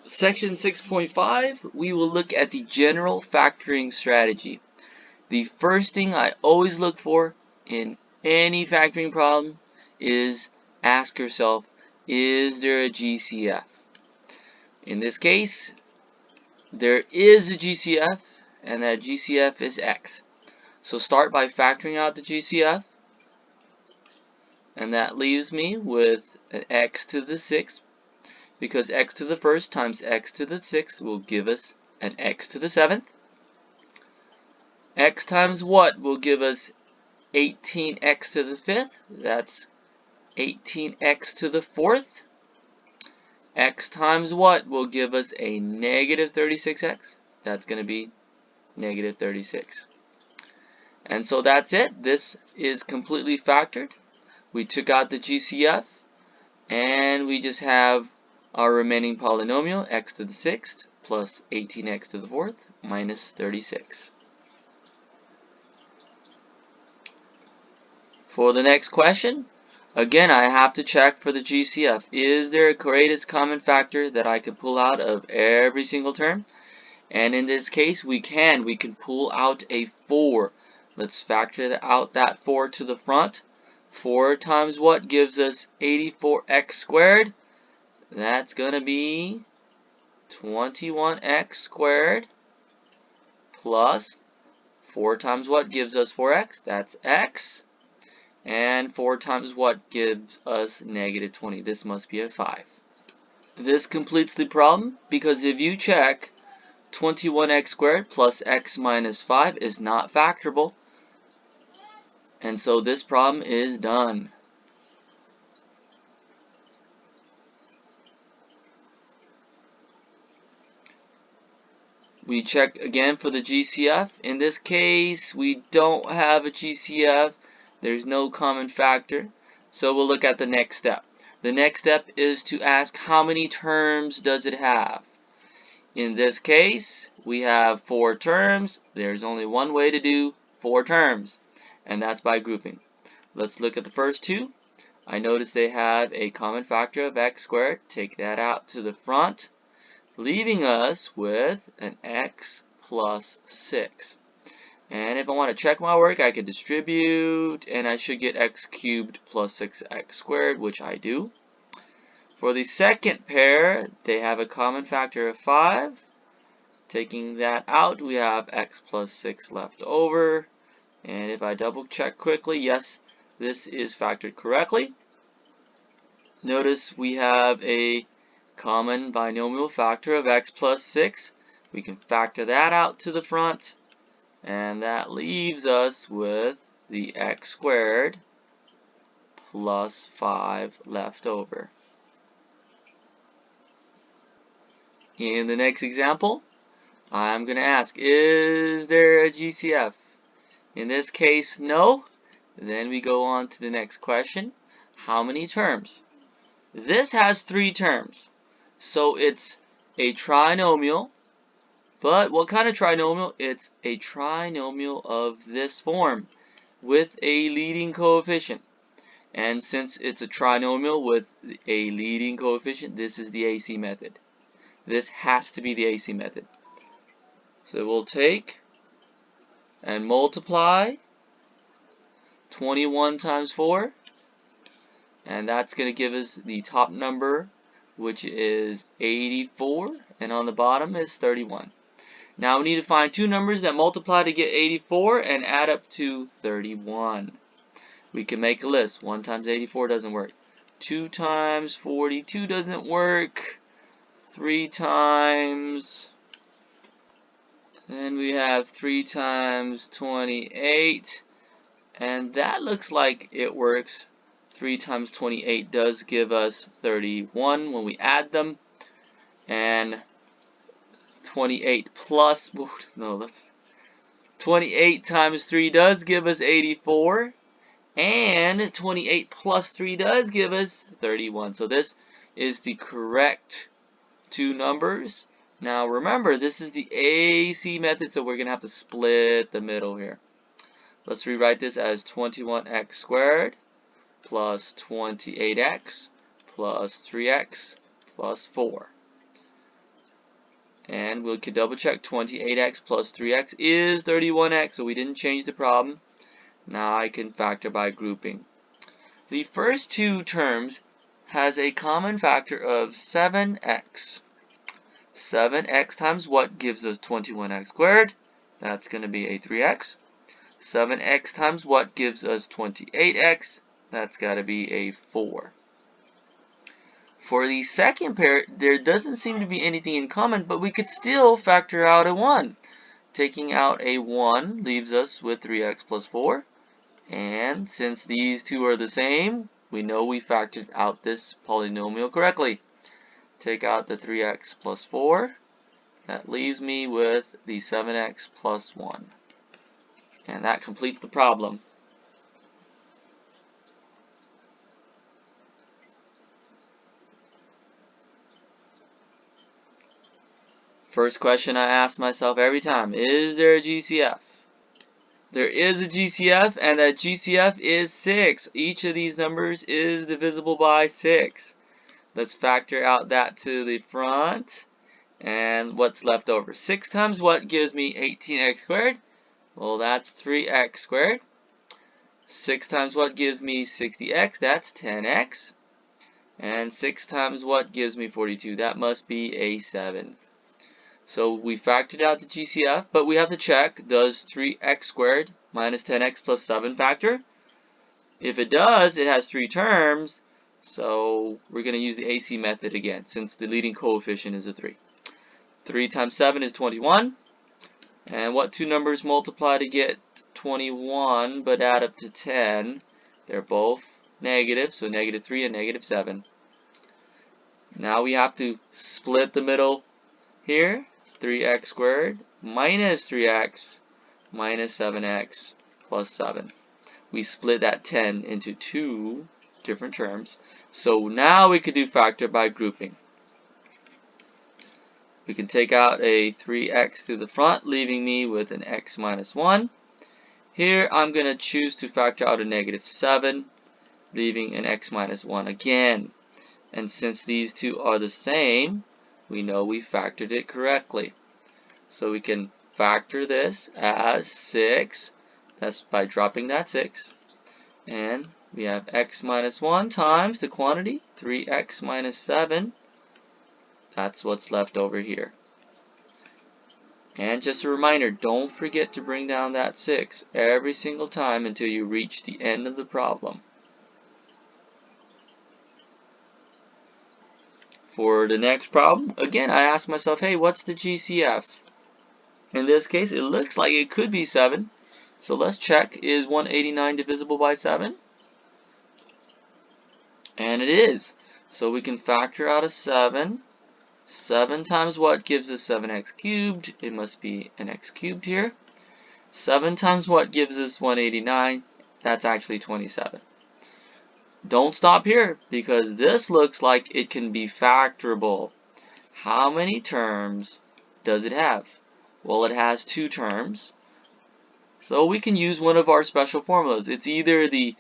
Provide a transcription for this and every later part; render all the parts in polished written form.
Section 6.5, we will look at the general factoring strategy. The first thing I always look for in any factoring problem is ask yourself, is there a GCF? In this case, there is a GCF, and that GCF is X. So start by factoring out the GCF, and that leaves me with an X to the 6th, because X to the 1st times X to the 6th will give us an X to the 7th. X times what will give us 18x to the 5th? That's 18x to the 4th. X times what will give us a negative 36x? That's going to be negative 36. And so that's it. This is completely factored. We took out the GCF, and we just have our remaining polynomial, x to the 6th plus 18x to the 4th minus 36. For the next question, again, I have to check for the GCF. Is there a greatest common factor that I can pull out of every single term? And in this case, we can pull out a 4. Let's factor out that 4 to the front. 4 times what gives us 84x squared? That's going to be 21x squared plus 4 times what gives us 4x? That's x. And 4 times what gives us negative 20? This must be a 5. This completes the problem, because if you check, 21x squared plus x minus 5 is not factorable. And so this problem is done. We check again for the GCF. In this case, we don't have a GCF. There's no common factor. So we'll look at the next step. The next step is to ask, how many terms does it have? In this case, we have 4 terms. There's only one way to do 4 terms, and that's by grouping. Let's look at the first two. I notice they have a common factor of x squared. Take that out to the front, leaving us with an x plus 6. And if I want to check my work, I can distribute, and I should get x cubed plus 6x squared, which I do. For the second pair, they have a common factor of 5. Taking that out, we have x plus 6 left over. And if I double check quickly, yes, this is factored correctly. Notice we have a common binomial factor of x plus 6. We can factor that out to the front, and that leaves us with the x squared plus 5 left over. In the next example, I'm going to ask, is there a GCF? In this case, no. Then we go on to the next question. How many terms? This has 3 terms. So it's a trinomial. But what kind of trinomial? It's a trinomial of this form with a leading coefficient. And since it's a trinomial with a leading coefficient, this is the AC method. This has to be the AC method. So we'll take and multiply 21 times 4, and that's going to give us the top number, which is 84, and on the bottom is 31. Now we need to find 2 numbers that multiply to get 84 and add up to 31. We can make a list. 1 times 84 doesn't work. 2 times 42 doesn't work. 3 times, then we have 3 times 28, and that looks like it works. 3 times 28 does give us 31 when we add them, and 28 plus, no, that's 28 times 3 does give us 84, and 28 plus 3 does give us 31. So this is the correct 2 numbers. Now remember, this is the AC method, so we're going to have to split the middle here. Let's rewrite this as 21x squared plus 28x plus 3x plus 4. And we could double check. 28x plus 3x is 31x, so we didn't change the problem. Now I can factor by grouping. The first two terms has a common factor of 7x. 7x times what gives us 21x squared? That's going to be a 3x. 7x times what gives us 28x? That's got to be a 4. For the second pair, there doesn't seem to be anything in common, but we could still factor out a 1. Taking out a 1 leaves us with 3x plus 4. And since these two are the same, we know we factored out this polynomial correctly. Take out the 3x plus 4. That leaves me with the 7x plus 1. And that completes the problem. First question I ask myself every time, is there a GCF? There is a GCF, and that GCF is 6. Each of these numbers is divisible by 6. Let's factor out that to the front. And what's left over? 6 times what gives me 18x squared? Well, that's 3x squared. 6 times what gives me 60x? That's 10x. And 6 times what gives me 42? That must be a 7. So we factored out the GCF, but we have to check, does 3x squared minus 10x plus 7 factor? If it does, it has 3 terms, so we're going to use the AC method again, since the leading coefficient is a 3. 3 times 7 is 21, and what two numbers multiply to get 21 but add up to 10? They're both negative, so negative 3 and negative 7. Now we have to split the middle here. 3x squared minus 3x minus 7x plus 7. We split that 10 into 2 different terms. So now we could do factor by grouping. We can take out a 3x to the front, leaving me with an x minus 1. Here I'm going to choose to factor out a negative 7, leaving an x minus 1 again. And since these two are the same, we know we factored it correctly. So we can factor this as 6. That's by dropping that 6. And we have x minus 1 times the quantity, 3x minus 7. That's what's left over here. And just a reminder, don't forget to bring down that 6 every single time until you reach the end of the problem. For the next problem, again, I ask myself, hey, what's the GCF? In this case, it looks like it could be 7. So let's check, is 189 divisible by 7? And it is. So we can factor out a 7. 7 times what gives us 7x cubed? It must be an x cubed here. 7 times what gives us 189? That's actually 27. Don't stop here, because this looks like it can be factorable. How many terms does it have? Well, it has 2 terms. So we can use one of our special formulas. It's either the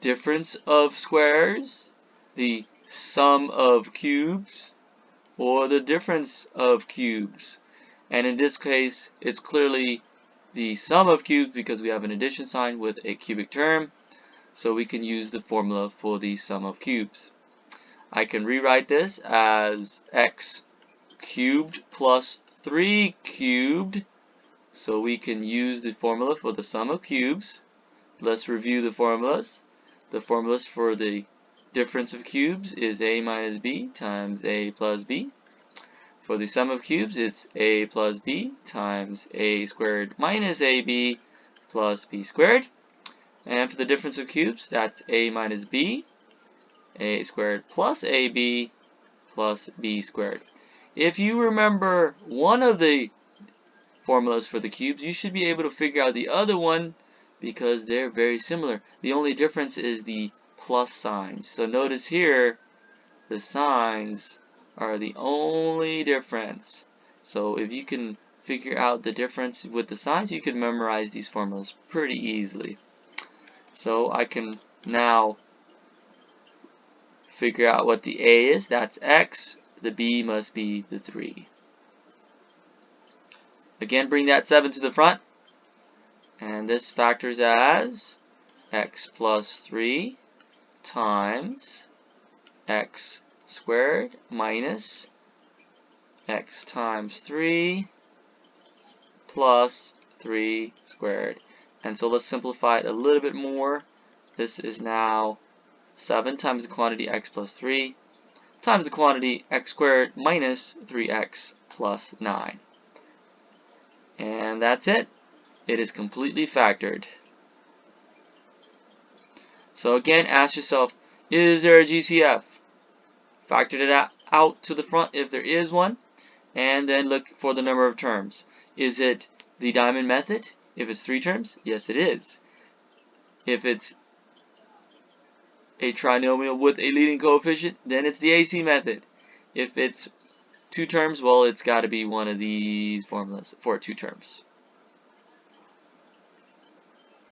difference of squares, the sum of cubes, or the difference of cubes. And in this case, it's clearly the sum of cubes because we have an addition sign with a cubic term. So we can use the formula for the sum of cubes. I can rewrite this as x cubed plus 3 cubed. So we can use the formula for the sum of cubes. Let's review the formulas. The formulas for the difference of cubes is a minus b times a plus b. For the sum of cubes, it's a plus b times a squared minus ab plus b squared. And for the difference of cubes, that's a minus b, a squared plus ab plus b squared. If you remember one of the formulas for the cubes, you should be able to figure out the other one because they're very similar. The only difference is the plus signs. So notice here, the signs are the only difference. So if you can figure out the difference with the signs, you can memorize these formulas pretty easily. So I can now figure out what the a is. That's x. The b must be the 3. Again, bring that 7 to the front. And this factors as x plus 3 times x squared minus x times 3 plus 3 squared. And so let's simplify it a little bit more. This is now 7 times the quantity x plus 3 times the quantity x squared minus 3x plus 9. And that's it. It is completely factored. So again, ask yourself, is there a GCF? Factor it out to the front if there is one, and then look for the number of terms. Is it the diamond method? If it's 3 terms, yes it is. If it's a trinomial with a leading coefficient, then it's the AC method. If it's 2 terms, well, it's got to be one of these formulas for 2 terms.